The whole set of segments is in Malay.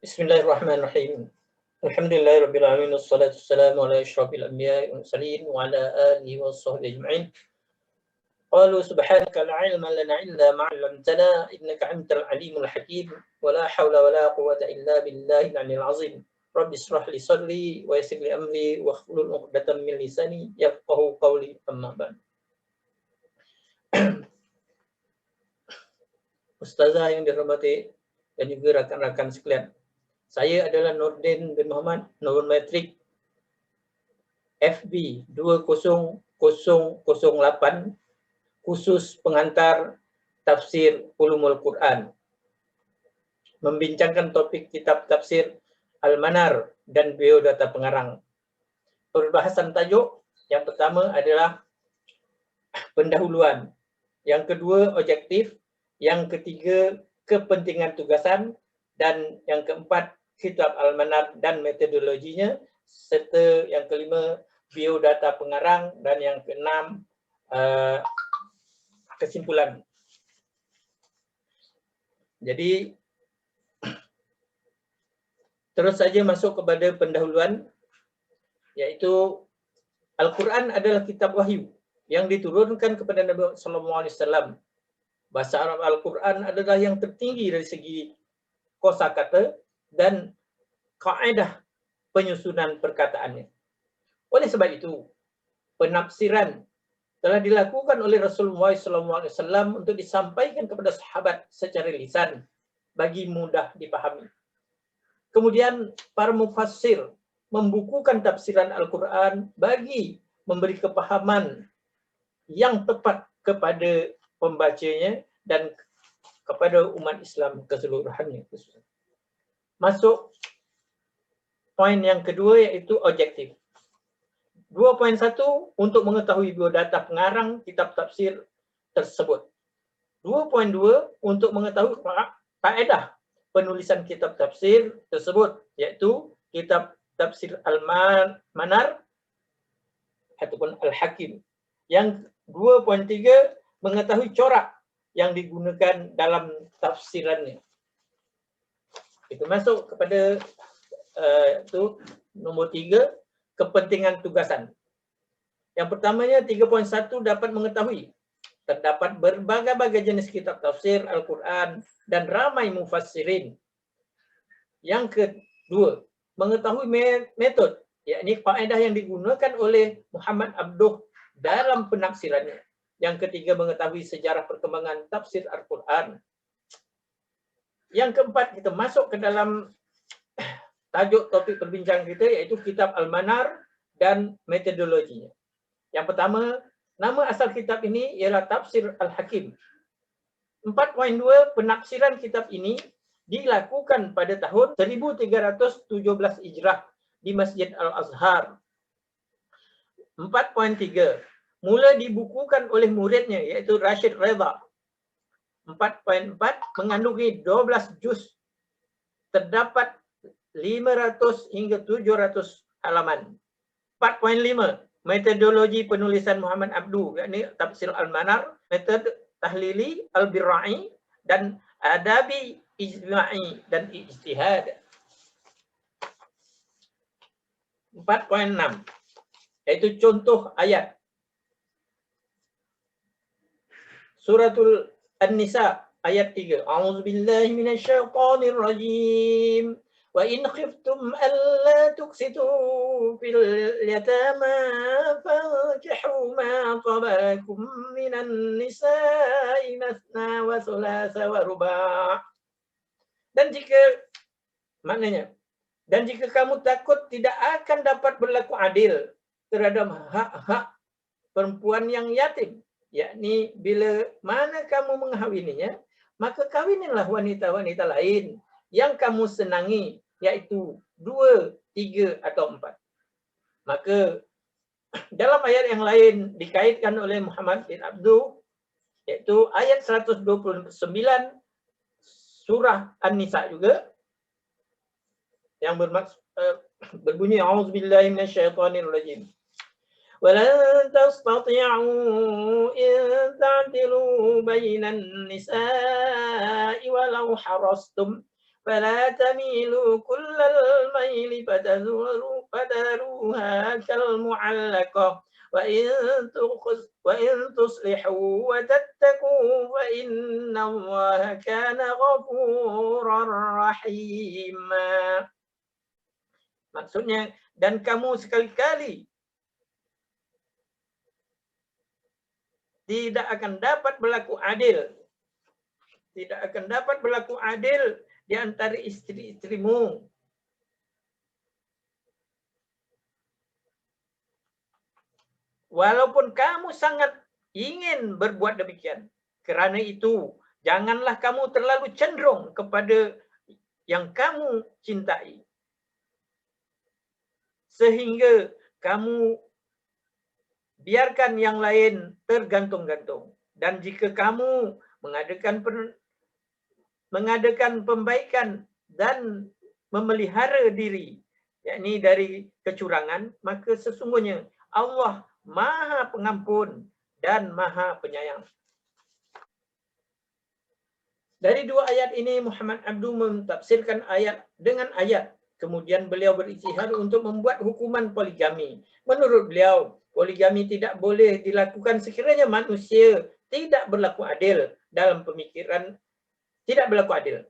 Bismillahirrahmanirrahim. Alhamdulillahirabbil alamin wassalatu wassalamu ala asyrafil anbiya'i wal mursalin wa ala alihi washabbihi ajma'in. Qalu subhanaka la ilma lana illa ma 'allamtana innaka antal alimul hakim wa la haula wa la quwwata illa billahil aliyyil azim. Rabbi ishrah li sadri wa yassir li amri wa hlul 'uqdatam min lisani yafqahu qawli amma ba'd. Ustazah yang dirahmati dan juga rakan-rakan sekalian. Saya adalah Nurdin bin Muhammad, nomor metrik FB 20008, khusus pengantar tafsir Ulumul Quran. Membincangkan topik kitab tafsir Al-Manar dan biodata pengarang. Perbahasan tajuk yang pertama adalah pendahuluan, yang kedua objektif, yang ketiga kepentingan tugasan, dan yang keempat kitab Al-Manar dan metodologinya, serta yang kelima biodata pengarang, dan yang keenam kesimpulan. Jadi terus saja masuk kepada pendahuluan, yaitu Al-Quran adalah kitab wahyu yang diturunkan kepada Nabi SAW. Bahasa Arab Al-Quran adalah yang tertinggi dari segi kosakata dan kaedah penyusunan perkataannya. Oleh sebab itu, penafsiran telah dilakukan oleh Rasulullah SAW untuk disampaikan kepada sahabat secara lisan bagi mudah dipahami. Kemudian para mufassir membukukan tafsiran Al-Quran bagi memberi kepahaman yang tepat kepada pembacanya dan kepada umat Islam keseluruhannya. Masuk poin yang kedua, yaitu objektif. 2.1 untuk mengetahui biodata pengarang kitab tafsir tersebut. 2.2 untuk mengetahui kaedah penulisan kitab tafsir tersebut, yaitu kitab tafsir Al-Manar ataupun Al-Hakim. Yang 2.3 mengetahui corak yang digunakan dalam tafsirannya. Itu masuk kepada itu nombor 3, kepentingan tugasan. Yang pertamanya 3.1 dapat mengetahui terdapat berbagai-bagai jenis kitab tafsir Al-Quran dan ramai mufassirin. Yang kedua, mengetahui metode, yakni kaedah yang digunakan oleh Muhammad Abduh dalam penafsirannya. Yang ketiga, mengetahui sejarah perkembangan tafsir Al-Quran. Yang keempat, kita masuk ke dalam tajuk topik perbincangan kita, yaitu kitab Al-Manar dan metodologinya. Yang pertama, nama asal kitab ini ialah Tafsir Al-Hakim. 4.2, penafsiran kitab ini dilakukan pada tahun 1317 Hijrah di Masjid Al-Azhar. 4.3, mula dibukukan oleh muridnya, iaitu Rashid Reza. 4.4, mengandungi 12 juz. Terdapat 500 hingga 700 halaman. 4.5, metodologi penulisan Muhammad Abduh, yakni Tafsir Al-Manar, metode tahlili Al-Birra'i dan adabi ijma'i dan ijtihad. 4.6, yaitu contoh ayat. Suratul An-Nisa ayat 3. A'udzubillahi minasyaitonir rajim. Wa in khiftum alla tuqsitu fil yatama fankihu ma tabakum minan nisa'i mathna wa thulatha wa ruba'. Dan jika kamu takut tidak akan dapat berlaku adil terhadap hak-hak perempuan yang yatim, yakni bila mana kamu mengahwininya, maka kawinilah wanita-wanita lain yang kamu senangi, yaitu 2, 3 atau 4. Maka dalam ayat yang lain dikaitkan oleh Muhammad bin Abduh, yaitu ayat 129 surah An-Nisa juga, yang berbunyi a'udzubillahi minasyaitonir rajim. ولن تستطيعوا إن تعدلوا بين النساء ولو حرصتم فلا تميلوا كل الميل فتذروها كالمعلقة وإن تصلحوا وتتقوا فإن الله كان غفورا رحيما. Maksudnya, dan kamu sekali-kali tidak akan dapat berlaku adil. Tidak akan dapat berlaku adil di antara istri-istrimu. Walaupun kamu sangat ingin berbuat demikian. Kerana itu, janganlah kamu terlalu cenderung kepada yang kamu cintai. Sehingga kamu biarkan yang lain tergantung-gantung. Dan jika kamu mengadakan pembaikan dan memelihara diri, yakni dari kecurangan, maka sesungguhnya Allah Maha Pengampun dan Maha Penyayang. Dari dua ayat ini Muhammad Abdu mentafsirkan ayat dengan ayat. Kemudian beliau berijtihad untuk membuat hukuman poligami. Menurut beliau, poligami tidak boleh dilakukan sekiranya manusia tidak berlaku adil dalam pemikiran, tidak berlaku adil.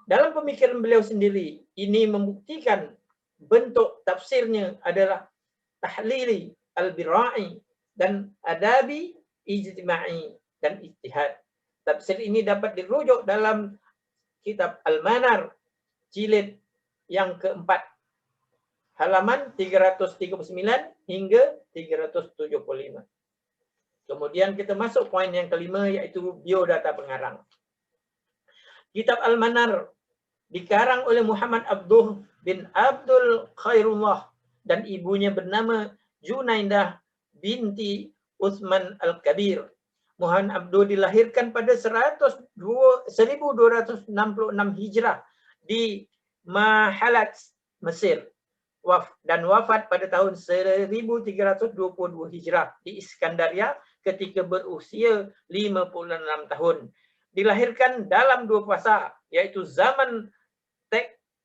Dalam pemikiran beliau sendiri, ini membuktikan bentuk tafsirnya adalah tahlili al-bira'i dan adabi ijtima'i dan ijtihad. Tafsir ini dapat dirujuk dalam kitab Al-Manar jilid yang keempat, halaman 339 hingga 375. Kemudian kita masuk poin yang kelima, yaitu biodata pengarang. Kitab Al-Manar dikarang oleh Muhammad Abduh bin Abdul Khairullah dan ibunya bernama Junaidah binti Utsman Al-Kabir. Muhammad Abduh dilahirkan pada 1266 Hijrah di Mahalat, Mesir, dan wafat pada tahun 1322 Hijrah di Iskandaria ketika berusia 56 tahun. Dilahirkan dalam dua fasa, yaitu zaman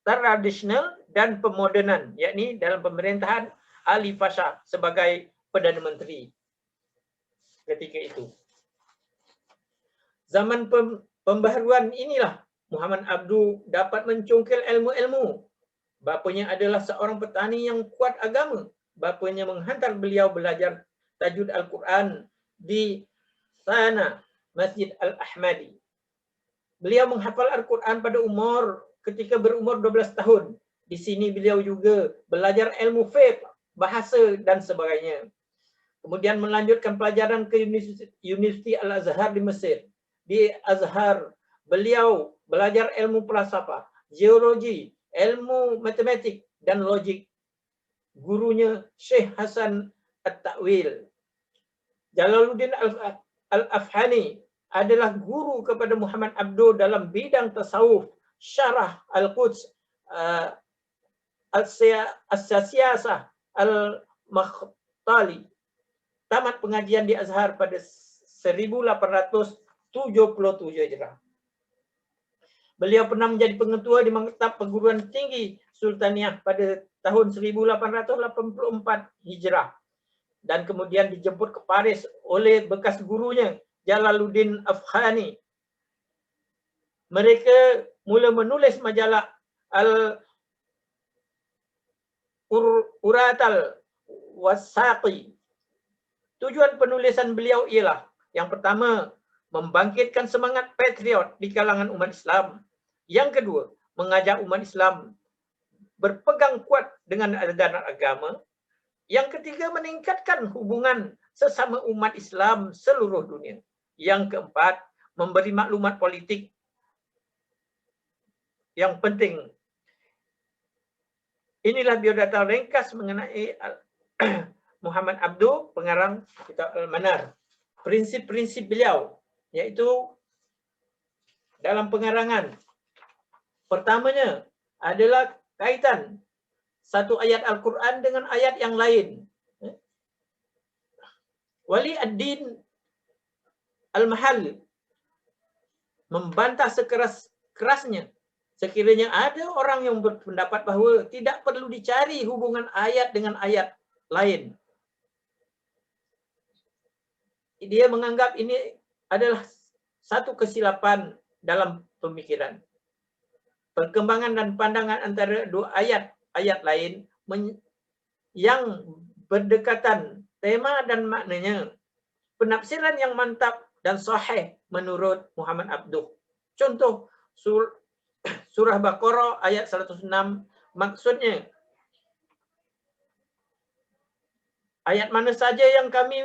tradisional dan pemodenan, yakni dalam pemerintahan Ali Pasha sebagai Perdana Menteri ketika itu. Zaman pembaharuan inilah Muhammad Abdu dapat mencongkel ilmu-ilmu. Bapanya adalah seorang petani yang kuat agama. Bapanya menghantar beliau belajar tajwid Al-Quran di sana Masjid Al-Ahmadi. Beliau menghafal Al-Quran pada ketika berumur 12 tahun. Di sini beliau juga belajar ilmu fiqh, bahasa dan sebagainya. Kemudian melanjutkan pelajaran ke Universiti Al-Azhar di Mesir. Di Azhar, beliau belajar ilmu falsafah, geologi, ilmu matematik dan logik. Gurunya Syekh Hasan At-Ta'wil. Jalaluddin Al-Afhani adalah guru kepada Muhammad Abdu dalam bidang tasawuf, syarah Al-Quds, As-Siyasah Al-Makhtali. Tamat pengajian di Azhar pada 1877 Hijrah. Beliau pernah menjadi pengetua di Maktab Perguruan Tinggi Sultaniyah pada tahun 1884 Hijrah. Dan kemudian dijemput ke Paris oleh bekas gurunya, Jalaluddin Afghani. Mereka mula menulis majalah Al-Uratal Wasaqi. Tujuan penulisan beliau ialah, yang pertama, membangkitkan semangat patriot di kalangan umat Islam. Yang kedua, mengajak umat Islam berpegang kuat dengan ajaran agama. Yang ketiga, meningkatkan hubungan sesama umat Islam seluruh dunia. Yang keempat, memberi maklumat politik yang penting. Inilah biodata ringkas mengenai Muhammad Abdu, pengarang kitab Al-Manar. Prinsip-prinsip beliau, yaitu dalam pengarangan. Pertamanya adalah kaitan satu ayat Al-Quran dengan ayat yang lain. Wali ad-Din Al-Mahal membantah sekeras-kerasnya sekiranya ada orang yang berpendapat bahawa tidak perlu dicari hubungan ayat dengan ayat lain, dia menganggap ini adalah satu kesilapan dalam pemikiran. Perkembangan dan pandangan antara dua ayat lain yang berdekatan tema dan maknanya, penafsiran yang mantap dan sahih menurut Muhammad Abduh. Contoh surah Baqarah ayat 106, maksudnya ayat mana saja yang kami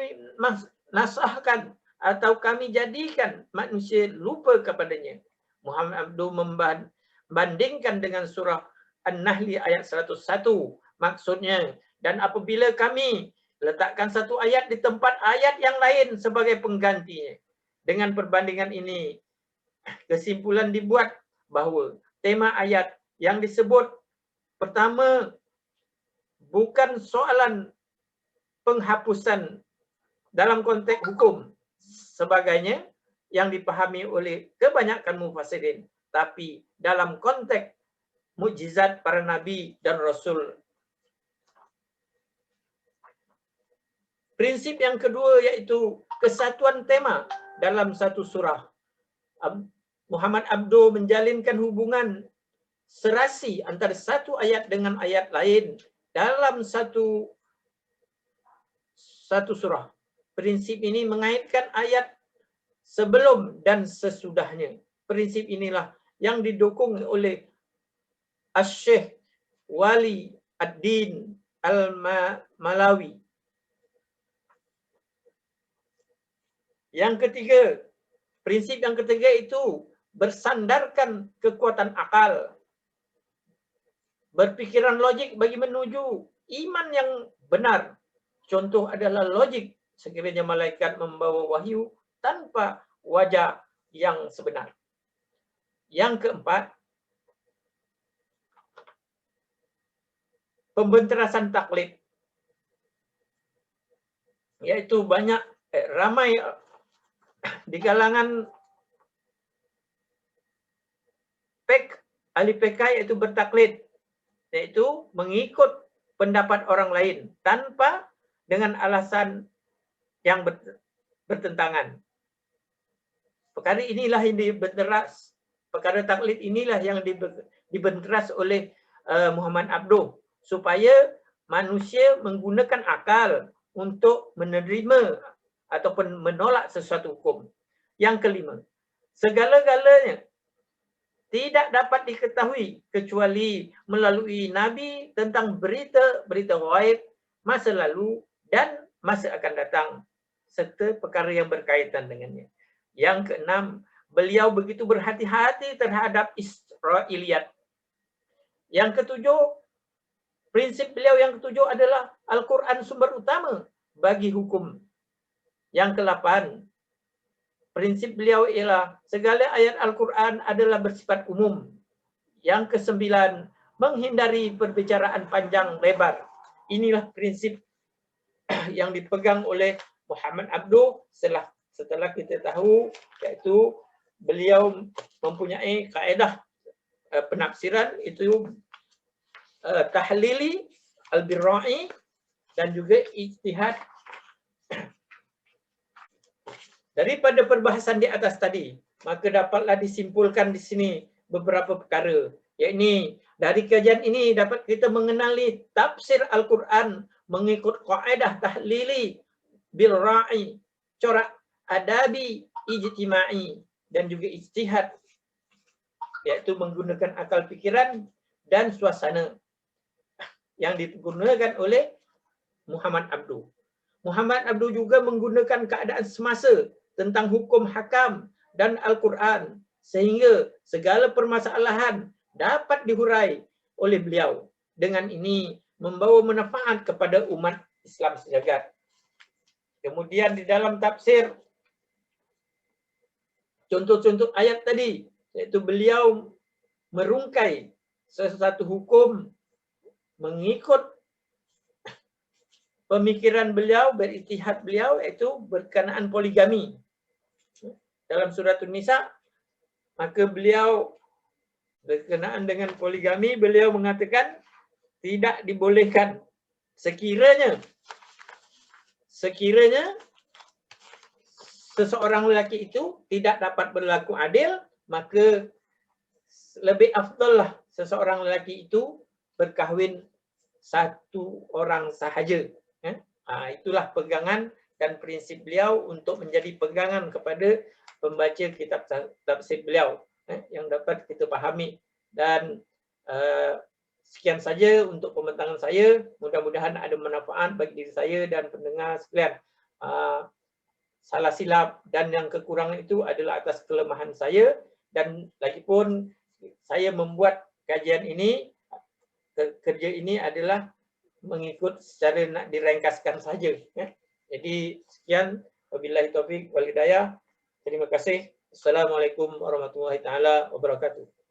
nasahkan atau kami jadikan manusia lupa kepadanya. Muhammad Abduh membandingkan dengan surah An-Nahl ayat 101, maksudnya, dan apabila kami letakkan satu ayat di tempat ayat yang lain sebagai penggantinya. Dengan perbandingan ini, kesimpulan dibuat bahawa tema ayat yang disebut pertama bukan soalan penghapusan dalam konteks hukum sebagainya yang dipahami oleh kebanyakan mufassirin, tapi dalam konteks mukjizat para nabi dan rasul. Prinsip yang kedua yaitu kesatuan tema dalam satu surah. Muhammad Abduh menjalinkan hubungan serasi antara satu ayat dengan ayat lain dalam satu surah. Prinsip ini mengaitkan ayat sebelum dan sesudahnya. Prinsip inilah yang didukung oleh Asy-Syaikh Wali Ad-Din Al-Malawi. Yang ketiga, prinsip yang ketiga itu bersandarkan kekuatan akal, berpikiran logik bagi menuju iman yang benar. Contoh adalah logik sekiranya malaikat membawa wahyu tanpa wajah yang sebenar. Yang keempat, pembenterasan taklid, yaitu ramai di kalangan ahli PK yaitu bertaklid, yaitu mengikut pendapat orang lain tanpa dengan alasan yang bertentangan. Perkara inilah yang dibenteras, perkara taklid inilah yang dibenteras oleh Muhammad Abduh, supaya manusia menggunakan akal untuk menerima ataupun menolak sesuatu hukum. Yang kelima, segala-galanya tidak dapat diketahui kecuali melalui Nabi tentang berita-berita ghaib masa lalu dan masa akan datang, serta perkara yang berkaitan dengannya. Yang keenam, beliau begitu berhati-hati terhadap Israiliyat. Yang ketujuh, prinsip beliau yang ketujuh adalah Al-Quran sumber utama bagi hukum. Yang ke-8, prinsip beliau ialah segala ayat Al-Quran adalah bersifat umum. Yang ke-9, menghindari perbicaraan panjang lebar. Inilah prinsip yang dipegang oleh Muhammad Abduh setelah kita tahu, iaitu beliau mempunyai kaedah penafsiran itu tahlili, al-birra'i, dan juga ijtihad. Daripada perbahasan di atas tadi, maka dapatlah disimpulkan di sini beberapa perkara. Yakni dari kajian ini dapat kita mengenali tafsir Al-Quran mengikut kaedah tahlili, birra'i, corak adabi, ijtima'i, dan juga ijtihad, yaitu menggunakan akal pikiran dan suasana yang digunakan oleh Muhammad Abduh. Muhammad Abduh juga menggunakan keadaan semasa tentang hukum hakam dan Al-Quran, sehingga segala permasalahan dapat dihurai oleh beliau. Dengan ini membawa manfaat kepada umat Islam sejagat. Kemudian di dalam tafsir, contoh-contoh ayat tadi, yaitu beliau merungkai sesuatu hukum mengikut pemikiran beliau, berijtihad beliau, yaitu berkenaan poligami. Dalam surah An-Nisa, maka beliau Berkenaan dengan poligami, beliau mengatakan tidak dibolehkan sekiranya seseorang lelaki itu tidak dapat berlaku adil, maka lebih afdal lah seseorang lelaki itu berkahwin satu orang sahaja. Itulah pegangan dan prinsip beliau untuk menjadi pegangan kepada pembaca kitab tafsir beliau yang dapat kita pahami. Dan sekian saja untuk pembincangan saya. Mudah-mudahan ada manfaat bagi diri saya dan pendengar sekalian. Salah silap dan yang kekurangan itu adalah atas kelemahan saya, dan lagipun saya membuat kajian ini, kerja ini adalah mengikut secara nak direngkaskan saja. Jadi sekian, wabillahi taufik wal hidayah. Terima kasih. Assalamualaikum warahmatullahi taala wabarakatuh.